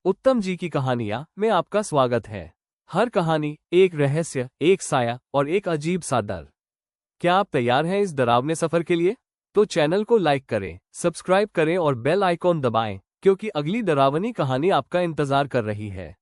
उत्तम जी की कहानियाँ में आपका स्वागत है। हर कहानी एक रहस्य, एक साया और एक अजीब सा डर। क्या आप तैयार हैं इस डरावने सफर के लिए? तो चैनल को लाइक करें, सब्सक्राइब करें और बेल आइकॉन दबाएं, क्योंकि अगली डरावनी कहानी आपका इंतजार कर रही है।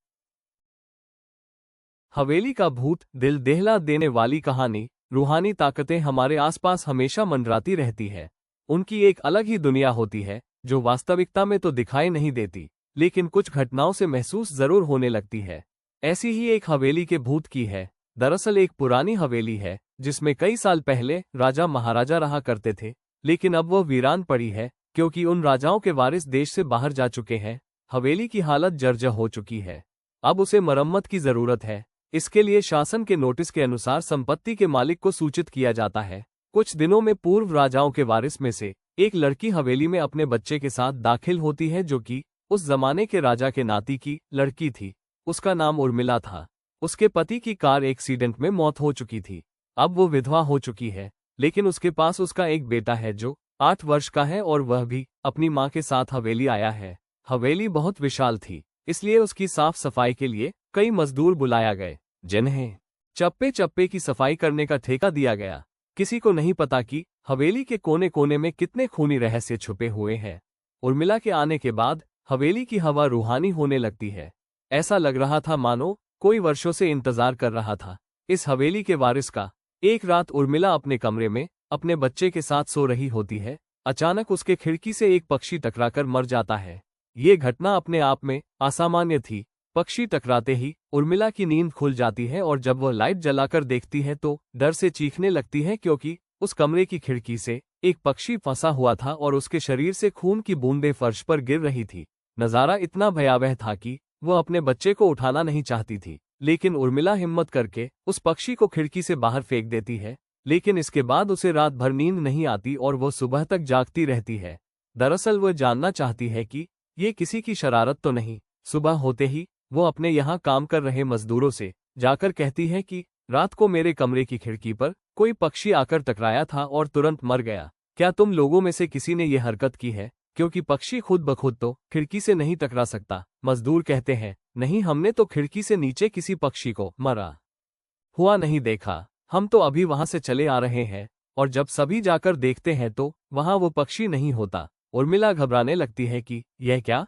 हवेली का भूत, दिल दहला देने वाली कहानी। रूहानी ताकतें हमारे आसपास हमेशा मंडराती रहती है। उनकी एक अलग ही दुनिया होती है, जो वास्तविकता में तो दिखाई नहीं देती, लेकिन कुछ घटनाओं से महसूस जरूर होने लगती है। ऐसी ही एक हवेली के भूत की है। दरअसल एक पुरानी हवेली है, जिसमें कई साल पहले राजा महाराजा रहा करते थे, लेकिन अब वह वीरान पड़ी है, क्योंकि उन राजाओं के वारिस देश से बाहर जा चुके हैं। हवेली की हालत जर्जर हो चुकी है। अब उसे मरम्मत की जरूरत है। इसके लिए शासन के नोटिस के अनुसार संपत्ति के मालिक को सूचित किया जाता है। कुछ दिनों में पूर्व राजाओं के वारिस में से एक लड़की हवेली में अपने बच्चे के साथ दाखिल होती है, जो कि उस जमाने के राजा के नाती की लड़की थी। उसका नाम उर्मिला था। उसके पति की कार एक्सीडेंट में मौत हो चुकी थी। अब वो विधवा हो चुकी है, लेकिन उसके पास उसका एक बेटा है जो 8 वर्ष का है, और वह भी अपनी माँ के साथ हवेली आया है। हवेली बहुत विशाल थी, इसलिए उसकी साफ सफाई के लिए कई मजदूर बुलाया गए, जिन्हें चप्पे चप्पे की सफाई करने का ठेका दिया गया। किसी को नहीं पता कि हवेली के कोने कोने में कितने खूनी रहस्य छुपे हुए हैं। उर्मिला के आने के बाद हवेली की हवा रूहानी होने लगती है। ऐसा लग रहा था मानो कोई वर्षों से इंतजार कर रहा था इस हवेली के वारिस का। एक रात उर्मिला अपने कमरे में अपने बच्चे के साथ सो रही होती है। अचानक उसके खिड़की से एक पक्षी टकराकर मर जाता है। ये घटना अपने आप में असामान्य थी। पक्षी टकराते ही उर्मिला की नींद खुल जाती है, और जब वह लाइट जलाकर देखती है तो डर से चीखने लगती है, क्योंकि उस कमरे की खिड़की से एक पक्षी फंसा हुआ था और उसके शरीर से खून की बूंदें फर्श पर गिर रही थी। नजारा इतना भयावह था कि वह अपने बच्चे को उठाना नहीं चाहती थी, लेकिन उर्मिला हिम्मत करके उस पक्षी को खिड़की से बाहर फेंक देती है। लेकिन इसके बाद उसे रात भर नींद नहीं आती और वह सुबह तक जागती रहती है। दरअसल वह जानना चाहती है कि ये किसी की शरारत तो नहीं। सुबह होते ही वो अपने यहाँ काम कर रहे मजदूरों से जाकर कहती है कि रात को मेरे कमरे की खिड़की पर कोई पक्षी आकर टकराया था और तुरंत मर गया। क्या तुम लोगों में से किसी ने यह हरकत की है? क्योंकि पक्षी खुद ब खुद तो खिड़की से नहीं टकरा सकता। मजदूर कहते हैं, नहीं, हमने तो खिड़की से नीचे किसी पक्षी को मरा हुआ नहीं देखा। हम तो अभी वहां से चले आ रहे हैं, और जब सभी जाकर देखते हैं तो वहां वो पक्षी नहीं होता। उर्मिला घबराने लगती है कि यह क्या?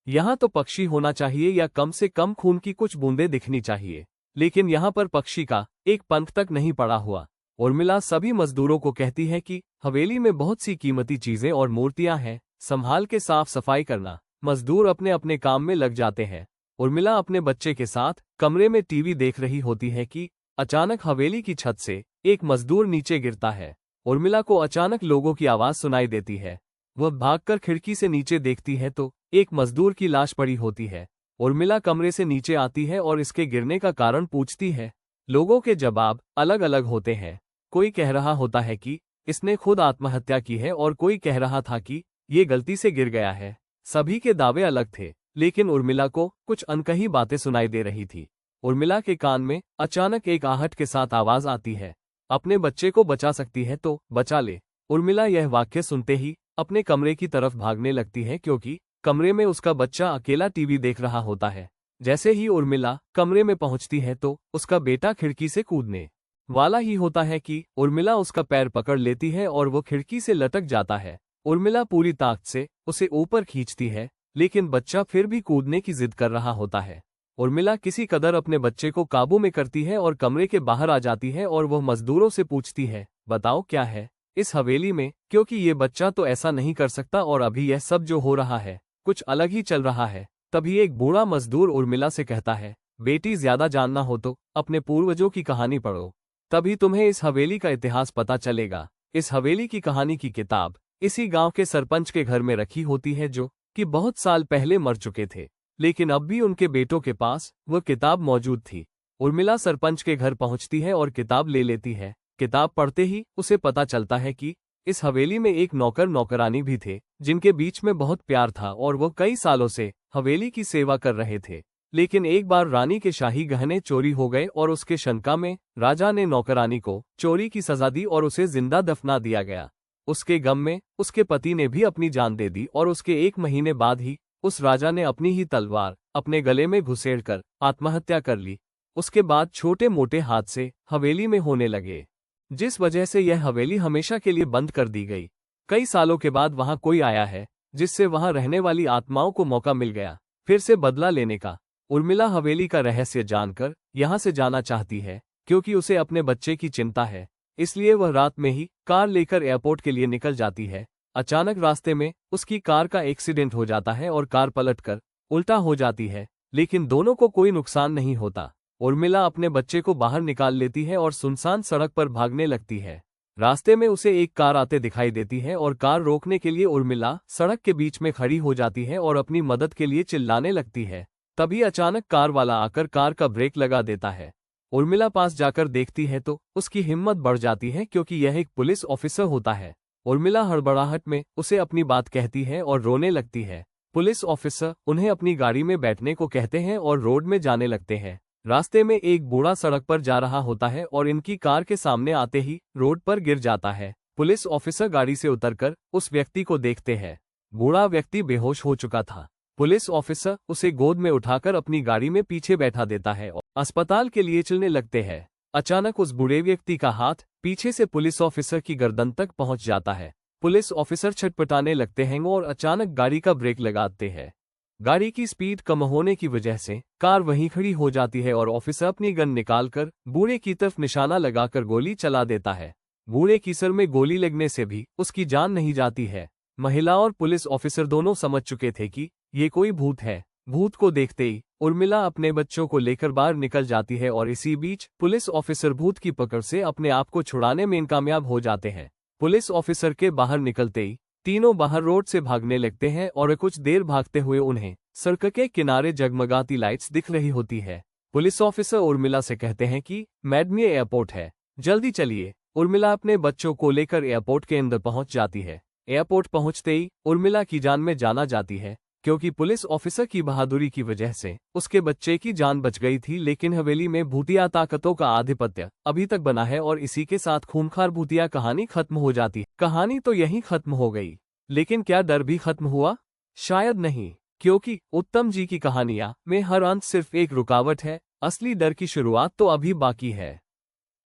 यहाँ तो पक्षी होना चाहिए, या कम से कम खून की कुछ बूंदें दिखनी चाहिए, लेकिन यहाँ पर पक्षी का एक पंख तक नहीं पड़ा हुआ। उर्मिला सभी मजदूरों को कहती है कि हवेली में बहुत सी कीमती चीजें और मूर्तियां हैं, संभाल के साफ सफाई करना। मजदूर अपने अपने काम में लग जाते हैं। उर्मिला अपने बच्चे के साथ कमरे में टीवी देख रही होती है कि अचानक हवेली की छत से एक मजदूर नीचे गिरता है। उर्मिला को अचानक लोगों की आवाज सुनाई देती है। वह भागकर खिड़की से नीचे देखती है तो एक मजदूर की लाश पड़ी होती है। उर्मिला कमरे से नीचे आती है और इसके गिरने का कारण पूछती है। लोगों के जवाब अलग अलग होते हैं। कोई कह रहा होता है कि इसने खुद आत्महत्या की है, और कोई कह रहा था कि ये गलती से गिर गया है। सभी के दावे अलग थे, लेकिन उर्मिला को कुछ अनकही बातें सुनाई दे रही थी। उर्मिला के कान में अचानक एक आहट के साथ आवाज आती है, अपने बच्चे को बचा सकती है तो बचा ले। उर्मिला यह वाक्य सुनते ही अपने कमरे की तरफ भागने लगती है, क्योंकि कमरे में उसका बच्चा अकेला टीवी देख रहा होता है। जैसे ही उर्मिला कमरे में पहुंचती है तो उसका बेटा खिड़की से कूदने वाला ही होता है कि उर्मिला उसका पैर पकड़ लेती है और वो खिड़की से लटक जाता है। उर्मिला पूरी ताकत से उसे ऊपर खींचती है, लेकिन बच्चा फिर भी कूदने की जिद कर रहा होता है। उर्मिला किसी कदर अपने बच्चे को काबू में करती है और कमरे के बाहर आ जाती है, और वह मजदूरों से पूछती है, बताओ क्या है इस हवेली में, क्योंकि ये बच्चा तो ऐसा नहीं कर सकता, और अभी यह सब जो हो रहा है कुछ अलग ही चल रहा है। तभी एक बूढ़ा मजदूर उर्मिला से कहता है, बेटी, ज्यादा जानना हो तो अपने पूर्वजों की कहानी पढ़ो, तभी तुम्हें इस हवेली का इतिहास पता चलेगा। इस हवेली की कहानी की किताब इसी गांव के सरपंच के घर में रखी होती है, जो कि बहुत साल पहले मर चुके थे, लेकिन अब भी उनके बेटों के पास वह किताब मौजूद थी। उर्मिला सरपंच के घर पहुंचती है और किताब ले लेती है। किताब पढ़ते ही उसे पता चलता है कि इस हवेली में एक नौकर नौकरानी भी थे, जिनके बीच में बहुत प्यार था, और वो कई सालों से हवेली की सेवा कर रहे थे। लेकिन एक बार रानी के शाही गहने चोरी हो गए, और उसके शंका में राजा ने नौकरानी को चोरी की सजा दी और उसे जिंदा दफना दिया गया। उसके गम में उसके पति ने भी अपनी जान दे दी, और उसके 1 महीने बाद ही उस राजा ने अपनी ही तलवार अपने गले में घुसेड़कर आत्महत्या कर ली। उसके बाद छोटे मोटे हादसे हवेली में होने लगे, जिस वजह से यह हवेली हमेशा के लिए बंद कर दी गई। कई सालों के बाद वहां कोई आया है, जिससे वहां रहने वाली आत्माओं को मौका मिल गया फिर से बदला लेने का। उर्मिला हवेली का रहस्य जानकर यहां से जाना चाहती है, क्योंकि उसे अपने बच्चे की चिंता है। इसलिए वह रात में ही कार लेकर एयरपोर्ट के लिए निकल जाती है। अचानक रास्ते में उसकी कार का एक्सीडेंट हो जाता है और कार पलटकर उल्टा हो जाती है, लेकिन दोनों को कोई नुकसान नहीं होता। उर्मिला अपने बच्चे को बाहर निकाल लेती है और सुनसान सड़क पर भागने लगती है। रास्ते में उसे एक कार आते दिखाई देती है और कार रोकने के लिए उर्मिला सड़क के बीच में खड़ी हो जाती है और अपनी मदद के लिए चिल्लाने लगती है। तभी अचानक कार वाला आकर कार का ब्रेक लगा देता है। उर्मिला पास जाकर देखती है तो उसकी हिम्मत बढ़ जाती है, क्योंकि यह एक पुलिस ऑफिसर होता है। उर्मिला हड़बड़ाहट में उसे अपनी बात कहती है और रोने लगती है। पुलिस ऑफिसर उन्हें अपनी गाड़ी में बैठने को कहते हैं और रोड में जाने लगते हैं। रास्ते में एक बूढ़ा सड़क पर जा रहा होता है और इनकी कार के सामने आते ही रोड पर गिर जाता है। पुलिस ऑफिसर गाड़ी से उतरकर उस व्यक्ति को देखते हैं। बूढ़ा व्यक्ति बेहोश हो चुका था। पुलिस ऑफिसर उसे गोद में उठाकर अपनी गाड़ी में पीछे बैठा देता है और अस्पताल के लिए चलने लगते हैं। अचानक उस बूढ़े व्यक्ति का हाथ पीछे से पुलिस ऑफिसर की गर्दन तक पहुंच जाता है। पुलिस ऑफिसर छटपटाने लगते हैं और अचानक गाड़ी का ब्रेक लगाते हैं। गाड़ी की स्पीड कम होने की वजह से कार वहीं खड़ी हो जाती है और ऑफिसर अपनी गन निकालकर बूढ़े की तरफ निशाना लगाकर गोली चला देता है। बूढ़े की सर में गोली लगने से भी उसकी जान नहीं जाती है। महिला और पुलिस ऑफिसर दोनों समझ चुके थे कि ये कोई भूत है। भूत को देखते ही उर्मिला अपने बच्चों को लेकर बाहर निकल जाती है और इसी बीच पुलिस ऑफिसर भूत की पकड़ से अपने आप को छुड़ाने में नाकामयाब हो जाते हैं। पुलिस ऑफिसर के बाहर निकलते ही तीनों बाहर रोड से भागने लगते हैं और कुछ देर भागते हुए उन्हें सड़क के किनारे जगमगाती लाइट्स दिख रही होती है। पुलिस ऑफिसर उर्मिला से कहते हैं कि मैडम ये एयरपोर्ट है, जल्दी चलिए। उर्मिला अपने बच्चों को लेकर एयरपोर्ट के अंदर पहुंच जाती है। एयरपोर्ट पहुंचते ही उर्मिला की जान में जाना जाती है, क्योंकि पुलिस ऑफिसर की बहादुरी की वजह से उसके बच्चे की जान बच गई थी। लेकिन हवेली में भूतिया ताकतों का आधिपत्य अभी तक बना है और इसी के साथ खूंखार भूतिया कहानी खत्म हो जाती। कहानी तो यहीं खत्म हो गई, लेकिन क्या डर भी खत्म हुआ? शायद नहीं, क्योंकि उत्तम जी की कहानियां में हर अंत सिर्फ एक रुकावट है। असली डर की शुरुआत तो अभी बाकी है।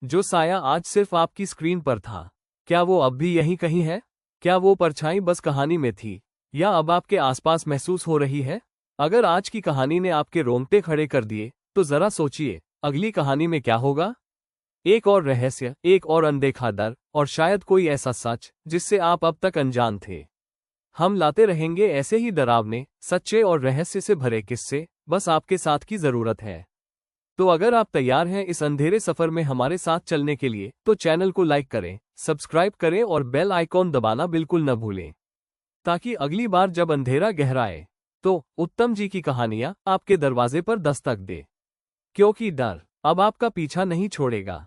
जो साया आज सिर्फ आपकी स्क्रीन पर था, क्या वो अब भी यहीं कहीं है? क्या वो परछाई बस कहानी में थी, या अब आपके आसपास महसूस हो रही है? अगर आज की कहानी ने आपके रोंगटे खड़े कर दिए, तो जरा सोचिए अगली कहानी में क्या होगा। एक और रहस्य, एक और अनदेखा डर, और शायद कोई ऐसा सच जिससे आप अब तक अनजान थे। हम लाते रहेंगे ऐसे ही डरावने, सच्चे और रहस्य से भरे किस्से, बस आपके साथ की जरूरत है। तो अगर आप तैयार हैं इस अंधेरे सफर में हमारे साथ चलने के लिए, तो चैनल को लाइक करें, सब्सक्राइब करें और बेल आइकॉन दबाना बिल्कुल न भूलें, ताकि अगली बार जब अंधेरा गहराए तो उत्तम जी की कहानियां आपके दरवाजे पर दस्तक दे। क्योंकि डर अब आपका पीछा नहीं छोड़ेगा।